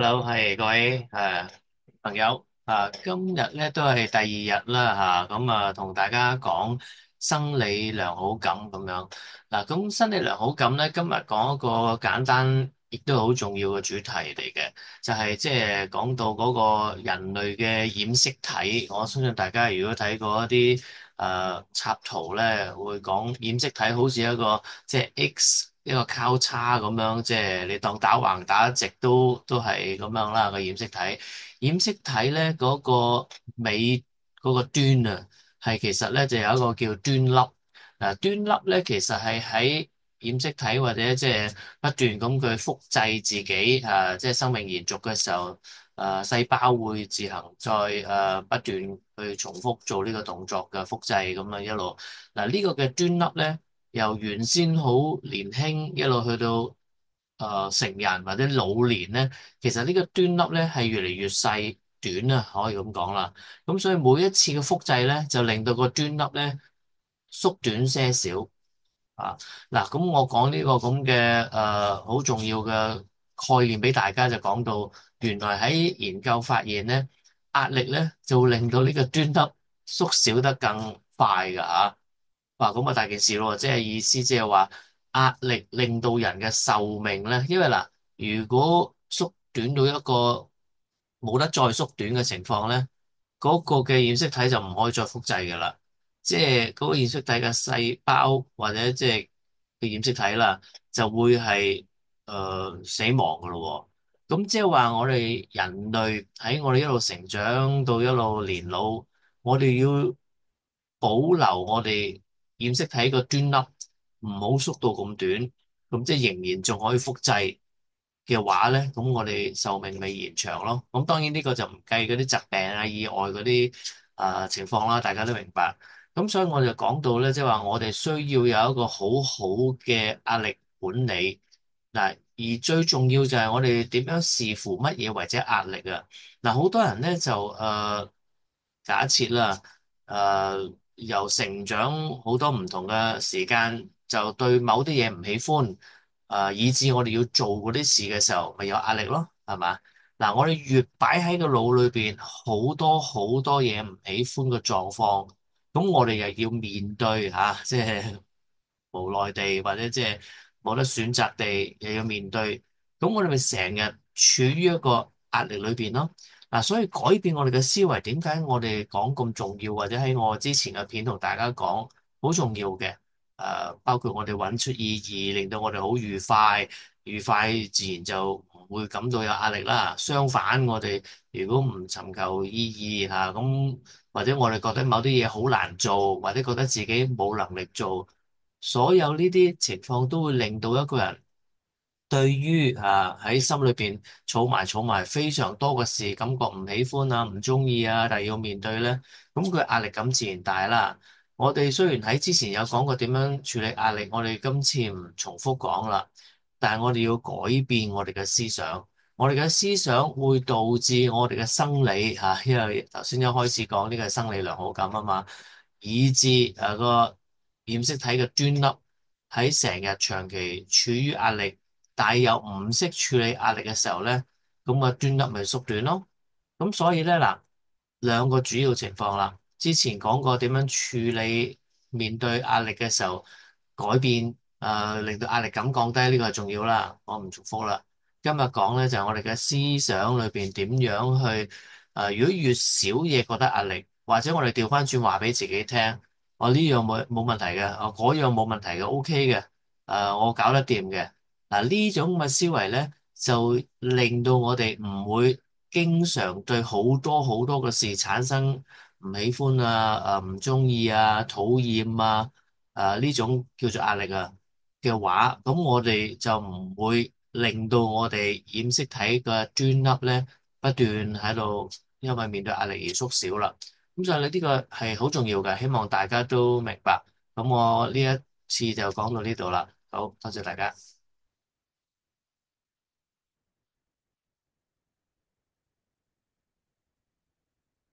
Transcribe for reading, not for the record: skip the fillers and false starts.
Hello，係各位朋友今日咧都係第二日啦咁同大家講生理良好感咁樣咁生理良好感咧，今日講一個簡單亦都好重要嘅主題嚟嘅，就係即係講到嗰個人類嘅染色體。我相信大家如果睇過一啲插圖咧，會講染色體好似一個即係 X 一個交叉咁樣，即係你當打橫打直都係咁樣啦，個染色體。染色體咧嗰個尾嗰個端啊，係其實咧就有一個叫端粒。端粒咧其實係喺染色體或者即係不斷咁佢複製自己即係生命延續嘅時候，細胞會自行再不斷去重複做呢個動作嘅複製咁樣一路。呢個嘅端粒咧，由原先好年輕一路去到成人或者老年咧，其實呢個端粒咧係越嚟越細短啊，可以咁講啦。咁所以每一次嘅複製咧，就令到個端粒咧縮短些少。啊，咁我講呢個咁嘅好重要嘅概念俾大家，就講到原來喺研究發現咧，壓力咧就會令到呢個端粒縮小得更快㗎嚇。哇，咁啊大件事咯，即係意思即係話壓力令到人嘅壽命咧，因為如果縮短到一個冇得再縮短嘅情況咧，嗰個嘅染色體就唔可以再複製㗎啦。即係嗰個染色體嘅細胞或者即係嘅染色體啦，就會係死亡㗎咯喎。咁即係話我哋人類喺我哋一路成長到一路年老，我哋要保留我哋染色體個端粒唔好縮到咁短，咁即係仍然仲可以複製嘅話咧，咁我哋壽命咪延長咯。咁當然呢個就唔計嗰啲疾病啊、意外嗰啲情況啦，大家都明白。咁所以我就講到咧，即係話我哋需要有一個好好嘅壓力管理嗱，而最重要就係我哋點樣視乎乜嘢為之壓力啊。嗱，好多人咧就假設啦，由成長好多唔同嘅時間，就對某啲嘢唔喜歡，以致我哋要做嗰啲事嘅時候，咪有壓力咯，係嘛？嗱，我哋越擺喺個腦裏邊好多好多嘢唔喜歡嘅狀況，咁我哋又要面對吓，即係無奈地或者即係冇得選擇地，又要面對，咁我哋咪成日處於一個壓力裏邊咯。所以改變我哋嘅思維，點解我哋講咁重要，或者喺我之前嘅片同大家講好重要嘅？包括我哋揾出意義，令到我哋好愉快，愉快自然就唔會感到有壓力啦。相反，我哋如果唔尋求意義嚇，咁或者我哋覺得某啲嘢好難做，或者覺得自己冇能力做，所有呢啲情況都會令到一個人對於喺心裏邊儲埋非常多嘅事，感覺唔喜歡啊、唔中意啊，但係要面對咧，咁佢壓力感自然大啦。我哋雖然喺之前有講過點樣處理壓力，我哋今次唔重複講啦，但係我哋要改變我哋嘅思想，我哋嘅思想會導致我哋嘅生理因為頭先一開始講呢個係生理良好感啊嘛，以致個染色體嘅端粒喺成日長期處於壓力，但係又唔識處理壓力嘅時候咧，咁個端粒咪縮短咯。咁所以咧兩個主要情況啦。之前講過點樣處理面對壓力嘅時候改變，令到壓力感降低，呢個係重要啦。我唔重複啦。今日講咧就係我哋嘅思想裏邊點樣去，如果越少嘢覺得壓力，或者我哋調翻轉話俾自己聽，我呢樣冇問題嘅，我嗰樣冇問題嘅，OK 嘅，我搞得掂嘅。呢種咁嘅思維咧，就令到我哋唔會經常對好多好多嘅事產生唔喜歡啊、唔中意啊、討厭啊、呢種叫做壓力啊嘅話，咁我哋就唔會令到我哋染色體嘅端粒咧不斷喺度因為面對壓力而縮小啦。咁所以呢個係好重要嘅，希望大家都明白。咁我呢一次就講到呢度啦，好，多謝大家。